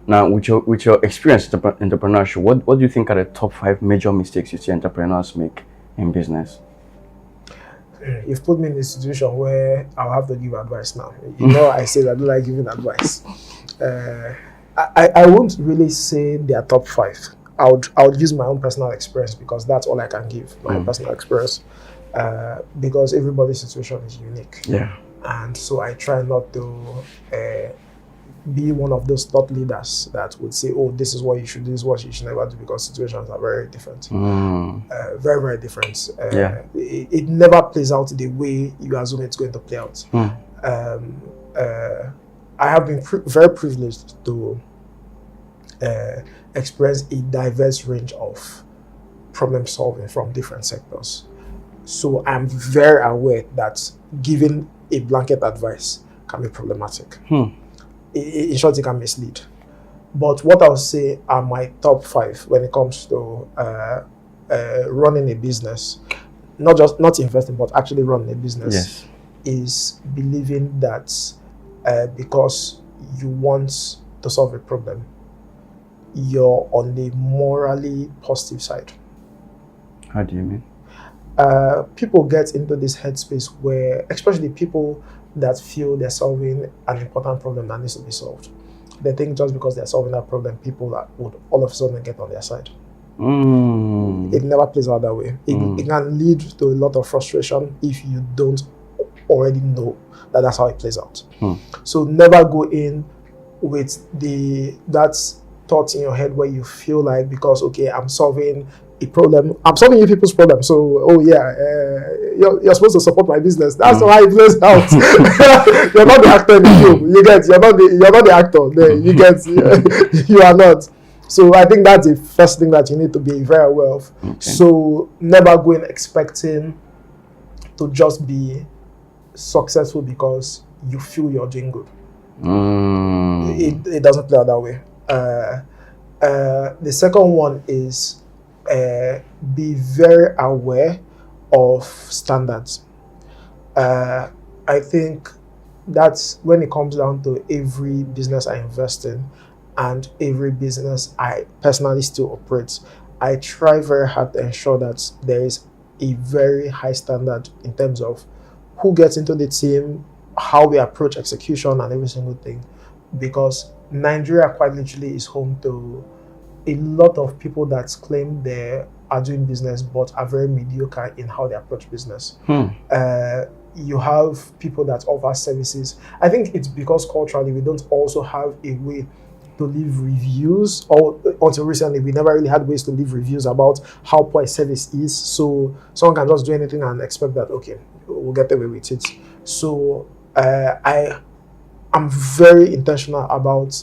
Now, with your experience in entrepreneurship, what do you think are the top 5 major mistakes you see entrepreneurs make in business? You've put me in a situation where I'll have to give advice now. You know, I say that I don't like giving advice. I won't really say they are top 5. I would use my own personal experience because that's all I can give, my personal experience. Because everybody's situation is unique. Yeah. And so I try not to be one of those thought leaders that would say, oh, this is what you should do, this is what you should never do, because situations are very different. Very, very different. It never plays out the way you assume it's going to play out. I have been very privileged to experience a diverse range of problem solving from different sectors. So I'm very aware that giving a blanket advice can be problematic. In short, it can mislead. But what I'll say are my top 5 when it comes to running a business, not investing, but actually running a business, is believing that because you want to solve a problem, you're on the morally positive side. How do you mean? People get into this headspace where, especially people that feel they're solving an important problem that needs to be solved, they think just because they're solving that problem, people that would all of a sudden get on their side. It never plays out that way. It can lead to a lot of frustration if you don't already know that that's how it plays out. So never go in with that thought in your head where you feel like, because okay, I'm solving a problem, I'm solving you people's problem, so you're supposed to support my business. That's how it plays out. You're not the actor in the film. You get, you're not the actor there. You get, you are not. So I think that's the first thing that you need to be very aware of. So never go in expecting to just be successful because you feel you're doing good. It doesn't play out that way. The second one is be very aware of standards. I think that's when it comes down to every business I invest in and every business I personally still operate. I try very hard to ensure that there is a very high standard in terms of who gets into the team, how we approach execution and every single thing. Because Nigeria quite literally is home to a lot of people that claim they are doing business but are very mediocre in how they approach business. You have people that offer services. I think it's because culturally we don't also have a way to leave reviews, or until recently we never really had ways to leave reviews about how poor a service is. So someone can just do anything and expect that, okay, we'll get away with it. So I'm very intentional about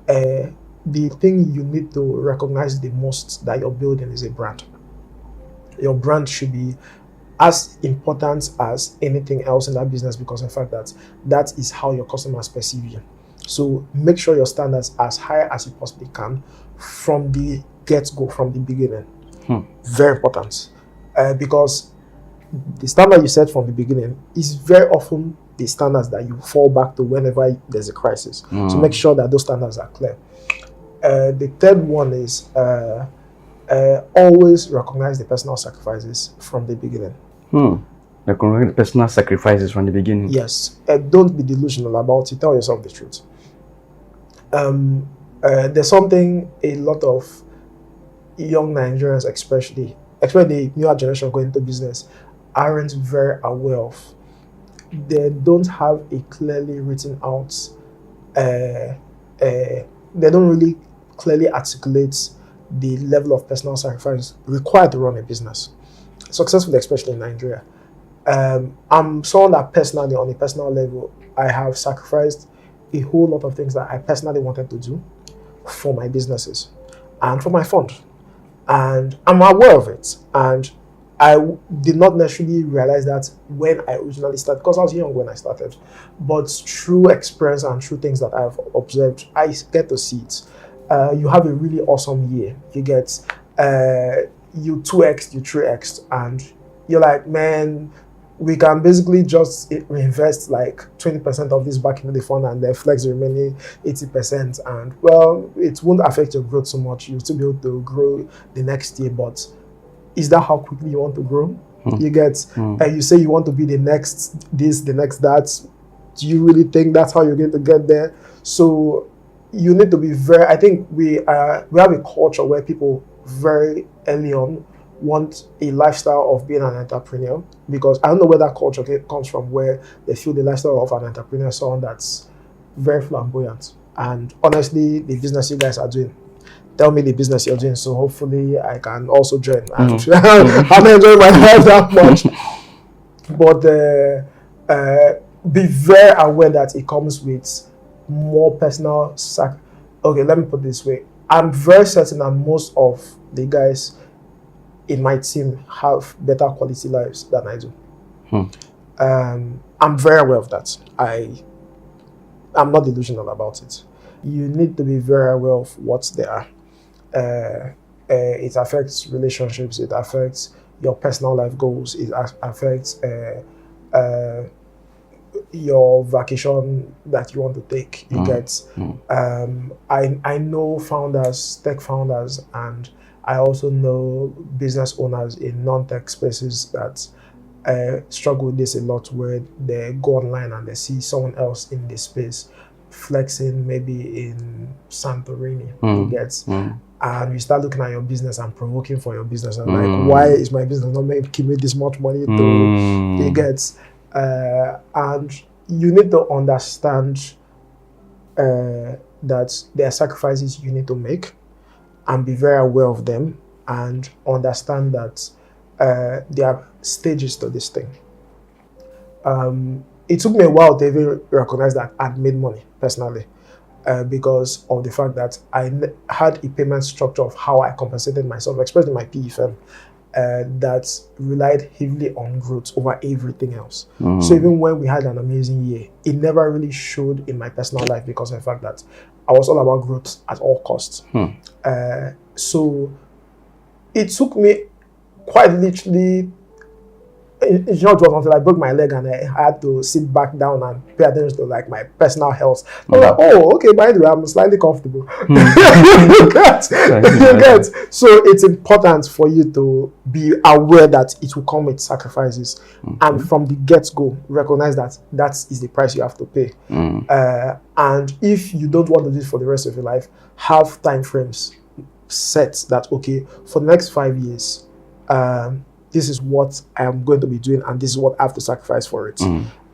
the thing you need to recognize the most that you're building is a brand. Your brand should be as important as anything else in that business, because in fact that is how your customers perceive you. So make sure your standards are as high as you possibly can from the get-go, from the beginning. Very important. Because the standard you set from the beginning is very often the standards that you fall back to whenever there's a crisis. So make sure that those standards are clear. The third one is always recognize the personal sacrifices from the beginning. Recognize the personal sacrifices from the beginning. Yes. Don't be delusional about it. Tell yourself the truth. There's something a lot of young Nigerians, especially the newer generation going into business, aren't very aware of. They don't have a clearly written out, they don't really clearly articulate the level of personal sacrifice required to run a business successfully, especially in Nigeria. I'm someone that personally, on a personal level, I have sacrificed a whole lot of things that I personally wanted to do for my businesses and for my fund. And I'm aware of it. And I did not necessarily realize that when I originally started, because I was young when I started. But through experience and through things that I've observed, I get to see it. You have a really awesome year. You get, you 2x, you 3x, and you're like, man, we can basically just reinvest like 20% of this back into the fund and then flex the remaining 80%. And well, it won't affect your growth so much. You'll still be able to grow the next year. But is that how quickly you want to grow? You get, you say you want to be the next this, the next that. Do you really think that's how you're going to get there? So you need to be very, I think we have a culture where people very early on want a lifestyle of being an entrepreneur, because I don't know where that culture comes from, where they feel the lifestyle of an entrepreneur is someone that's very flamboyant. And honestly, the business you guys are doing, tell me the business you're doing, so hopefully I can also join. I'm not enjoying my life that much. But be very aware that it comes with more personal okay, let me put it this way. I'm very certain that most of the guys in my team have better quality lives than I do. I'm very aware of that. I'm not delusional about it. You need to be very aware of what's there. It affects relationships. It affects your personal life goals. It affects your vacation that you want to take. You get. I know founders, tech founders, and I also know business owners in non-tech spaces that struggle with this a lot, where they go online and they see someone else in this space flexing, maybe in Santorini. You get. And you start looking at your business and provoking for your business, and like, why is my business not making me this much money? You get. And you need to understand that there are sacrifices you need to make, and be very aware of them, and understand that there are stages to this thing. It took me a while to even recognize that I'd made money personally, because of the fact that I had a payment structure of how I compensated myself, especially my PE firm, that relied heavily on growth over everything else. So even when we had an amazing year, it never really showed in my personal life, because of the fact that I was all about growth at all costs. So it took me quite literally, it's not just until I broke my leg and I had to sit back down and pay attention to like my personal health. I was like, oh, okay, by the way, I'm slightly comfortable. You get. So it's important for you to be aware that it will come with sacrifices. And from the get-go, recognize that that is the price you have to pay. And if you don't want to do it for the rest of your life, have time frames set that, okay, for the next 5 years, this is what I'm going to be doing, and this is what I have to sacrifice for it.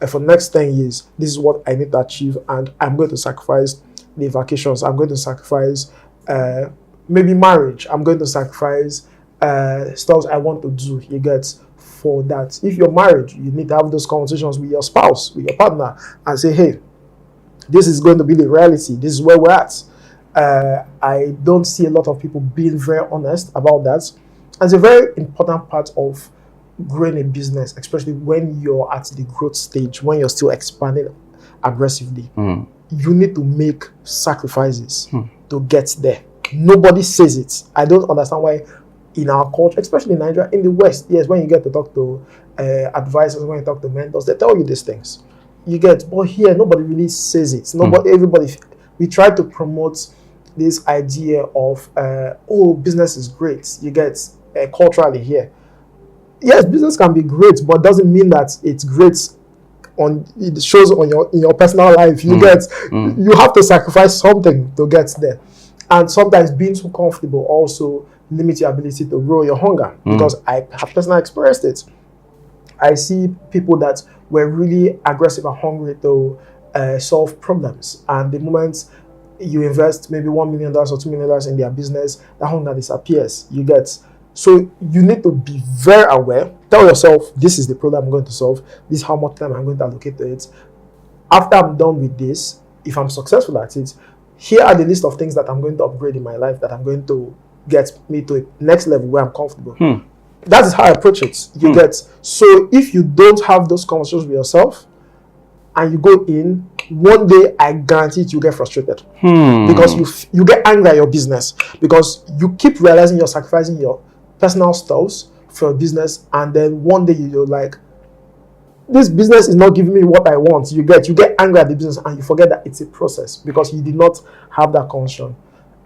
For the next 10 years, this is what I need to achieve, and I'm going to sacrifice the vacations. I'm going to sacrifice maybe marriage. I'm going to sacrifice stuff I want to do. You get, for that. If you're married, you need to have those conversations with your spouse, with your partner, and say, hey, this is going to be the reality. This is where we're at. I don't see a lot of people being very honest about that. It's a very important part of growing a business, especially when you're at the growth stage, when you're still expanding aggressively. You need to make sacrifices to get there. Nobody says it. I don't understand why in our culture, especially in Nigeria, in the West, yes, when you get to talk to advisors, when you talk to mentors, they tell you these things. You get, but here, nobody really says it. Everybody, we try to promote this idea of, oh, business is great. You get, culturally here. Yes, business can be great, but doesn't mean that it's great it shows on in your personal life. You get, you have to sacrifice something to get there. And sometimes being too comfortable also limits your ability to grow your hunger, because I have personally experienced it. I see people that were really aggressive and hungry to solve problems, and the moment you invest maybe $1 million or $2 million in their business, that hunger disappears. You get. So you need to be very aware. Tell yourself, this is the problem I'm going to solve. This is how much time I'm going to allocate to it. After I'm done with this, if I'm successful at it, here are the list of things that I'm going to upgrade in my life, that I'm going to get me to a next level where I'm comfortable. That is how I approach it. You get. So if you don't have those conversations with yourself, and you go in, one day I guarantee you get frustrated, because you get angry at your business, because you keep realizing you're sacrificing your personal stuffs for your business, and then one day you're like, this business is not giving me what I want. You get angry at the business and you forget that it's a process because you did not have that connection.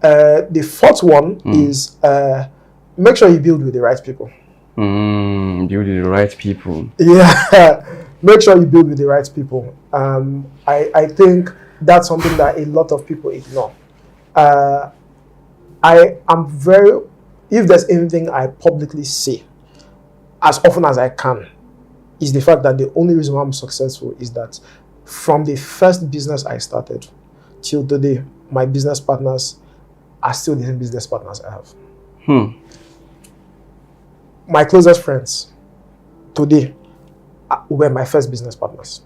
The fourth one is make sure you build with the right people. Build with the right people. Yeah, make sure you build with the right people. I think that's something that a lot of people ignore. I am very, if there's anything I publicly say as often as I can, is the fact that the only reason why I'm successful is that from the first business I started till today, my business partners are still the same business partners I have. My closest friends today were my first business partners.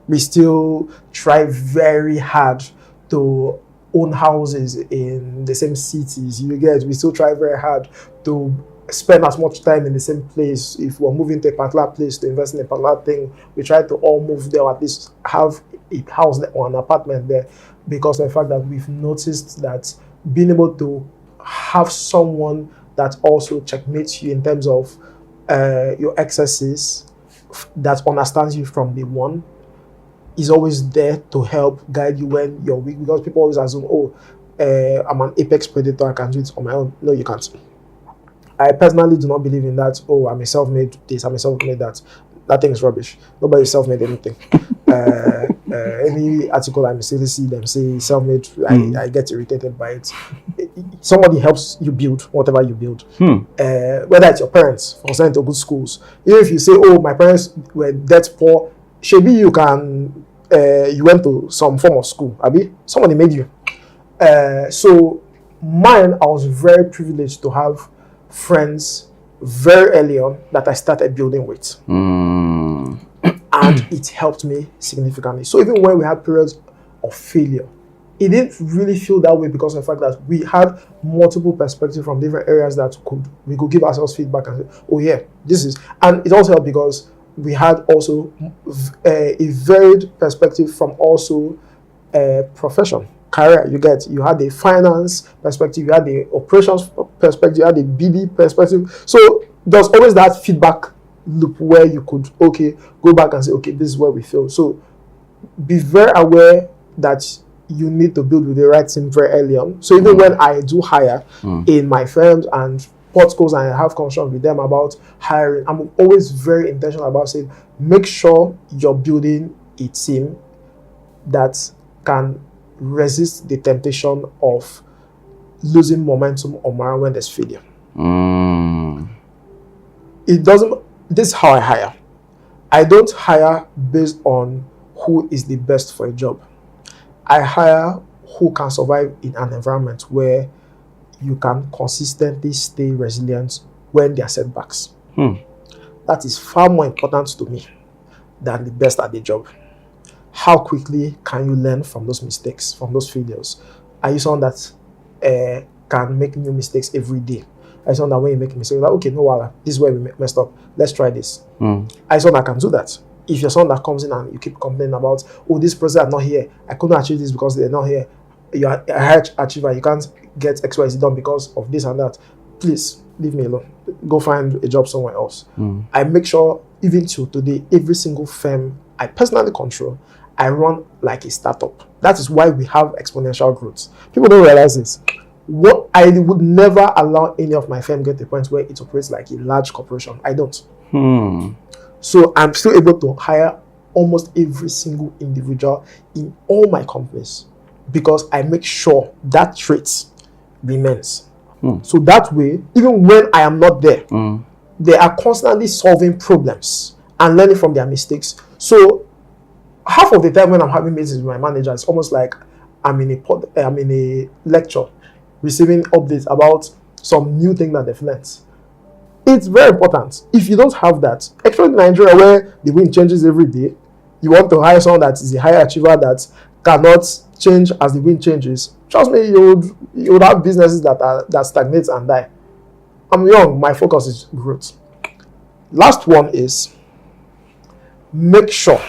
We still try very hard to own houses in the same cities. You get, we still try very hard to spend as much time in the same place. If we're moving to a particular place to invest in a particular thing, we try to all move there, or at least have a house or an apartment there, because of the fact that we've noticed that being able to have someone that also checkmates you in terms of your excesses, that understands you from the one, is always there to help guide you when you're weak. Because people always assume, I'm an apex predator, I can do it on my own. No, you can't. I personally do not believe in that. I'm a self-made this, I'm a self-made that. That thing is rubbish. Nobody self-made anything. Any article I mistakenly see them say self-made, I get irritated by it. Somebody helps you build whatever you build. Whether it's your parents for sending to good schools. Even if you say, my parents were debt poor, maybe you can, you went to some form of school. Abi, somebody made you. So mine, I was very privileged to have friends very early on that I started building with. And it helped me significantly. So even when we had periods of failure, it didn't really feel that way because of the fact that we had multiple perspectives from different areas that we could give ourselves feedback and say, this is. And it also helped because we had also a varied perspective from also profession, career. You had the finance perspective, you had the operations perspective, you had the BD perspective. So there's always that feedback loop where you could go back and say, this is where we failed. So be very aware that you need to build with the right team very early on. So even when I do hire in my firms and portcos and I have conversations with them about hiring, I'm always very intentional about saying, make sure you're building a team that can resist the temptation of losing momentum or morale when there's failure. This is how I hire. I don't hire based on who is the best for a job. I hire who can survive in an environment where you can consistently stay resilient when there are setbacks. That is far more important to me than the best at the job. How quickly can you learn from those mistakes, from those failures? Are you someone that can make new mistakes every day? Are you someone that when you make a mistake, like, no, voila, this is where we messed up. Let's try this. Are you someone that can do that? If you're someone that comes in and you keep complaining about, this person is not here, I couldn't achieve this because they're not here. You're a high achiever, you can't get XYZ done because of this and that. Please, leave me alone. Go find a job somewhere else. I make sure, even till today, every single firm I personally control, I run like a startup. That is why we have exponential growth. People don't realize this. What I would never allow any of my firm get to a point where it operates like a large corporation. I don't. So I'm still able to hire almost every single individual in all my companies because I make sure that trait remains. So that way, even when I am not there, they are constantly solving problems and learning from their mistakes. So half of the time when I'm having meetings with my manager, it's almost like I'm in a lecture receiving updates about some new thing that they've learned. It's very important. If you don't have that, especially in Nigeria where the wind changes every day, you want to hire someone that is a high achiever that cannot change as the wind changes. Trust me, you would have businesses that stagnate and die. I'm young, my focus is growth. Last one is make sure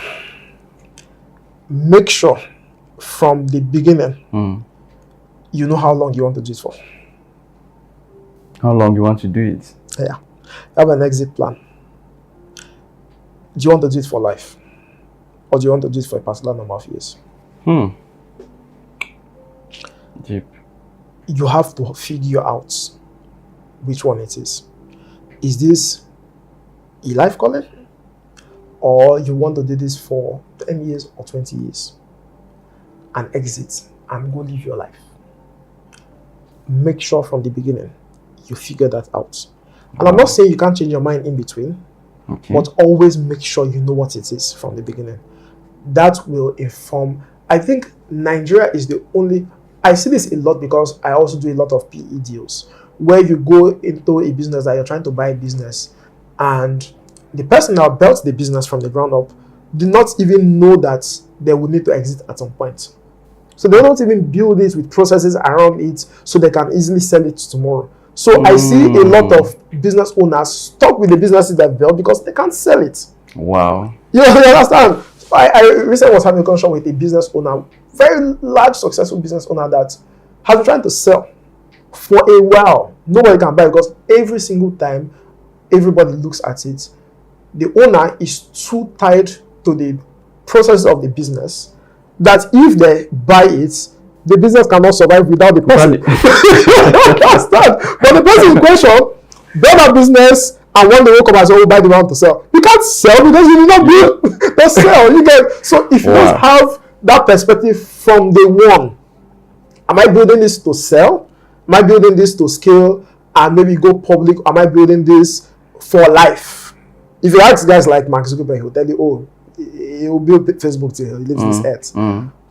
from the beginning you know how long you want to do it for. How long you want to do it? Yeah. Have an exit plan. Do you want to do it for life? or do you want to do it for a particular number of years? Deep. You have to figure out which one it is. Is this a life calling, or you want to do this for 10 years or 20 years and exit and go live your life? Make sure from the beginning you figure that out. And I'm not saying you can't change your mind in between, but always make sure you know what it is from the beginning. That will inform. I think Nigeria is the only, I see this a lot because I also do a lot of PE deals where you go into a business that you're trying to buy a business, and the person that built the business from the ground up did not even know that they would need to exit at some point. So they don't even build it with processes around it so they can easily sell it tomorrow. So I see a lot of business owners stuck with the businesses they've built because they can't sell it. Wow. You understand? I recently was having a conversation with a business owner, very large, successful business owner that has been trying to sell for a while. Nobody can buy it because every single time everybody looks at it, the owner is too tied to the process of the business that if they buy it, the business cannot survive without the person. Understand? But the person in question built a business, and when they woke up and said, "Oh, buy the one to sell," you can't sell because you did not build the sell. You get, so if you don't have that perspective from day one, am I building this to sell? Am I building this to scale and maybe go public? Am I building this for life? If you ask guys like Mark Zuckerberg, he'll tell you, "Oh, he will build Facebook till he leaves this earth."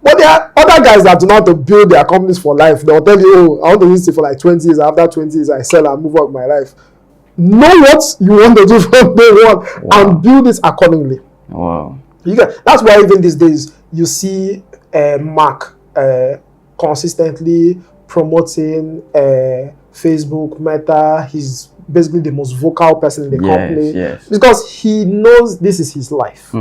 But there are other guys that do not want to build their companies for life. They'll tell you, "Oh, I want to use it for like 20 years. After 20 years, I sell and move on with my life." Know what you want to do from day one and build it accordingly. Wow. That's why even these days you see Mark consistently promoting Facebook, Meta. He's basically the most vocal person in the company because he knows this is his life.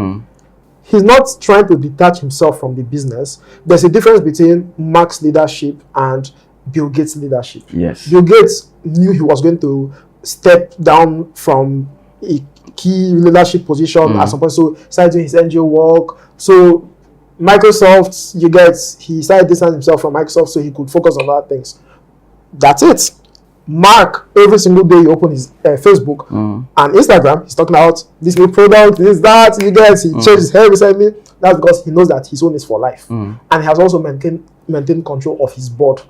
He's not trying to detach himself from the business. There's a difference between Mark's leadership and Bill Gates' leadership. Yes. Bill Gates knew he was going to step down from a key leadership position at some point, so he started doing his NGO work. So Microsoft, he started distancing himself from Microsoft so he could focus on other things. That's it. Mark, every single day you open his Facebook and Instagram, he's talking about this new product, this, that, he changed his hair recently. That's because he knows that his own is for life. And he has also maintained control of his board,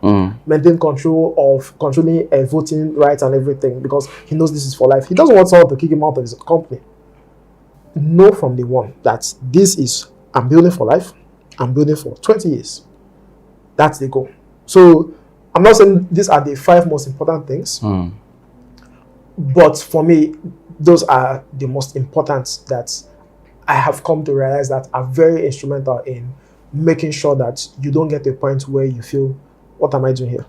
maintained control of controlling voting rights and everything because he knows this is for life. He doesn't want someone to kick him out of his company. Know from the one that this is, I'm building for life, I'm building for 20 years. That's the goal. So I'm not saying these are the 5 most important things, but for me, those are the most important that I have come to realize that are very instrumental in making sure that you don't get to a point where you feel, what am I doing here?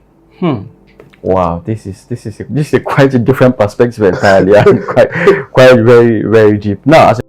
Wow, this is a quite a different perspective entirely, and quite very, very deep. Now, as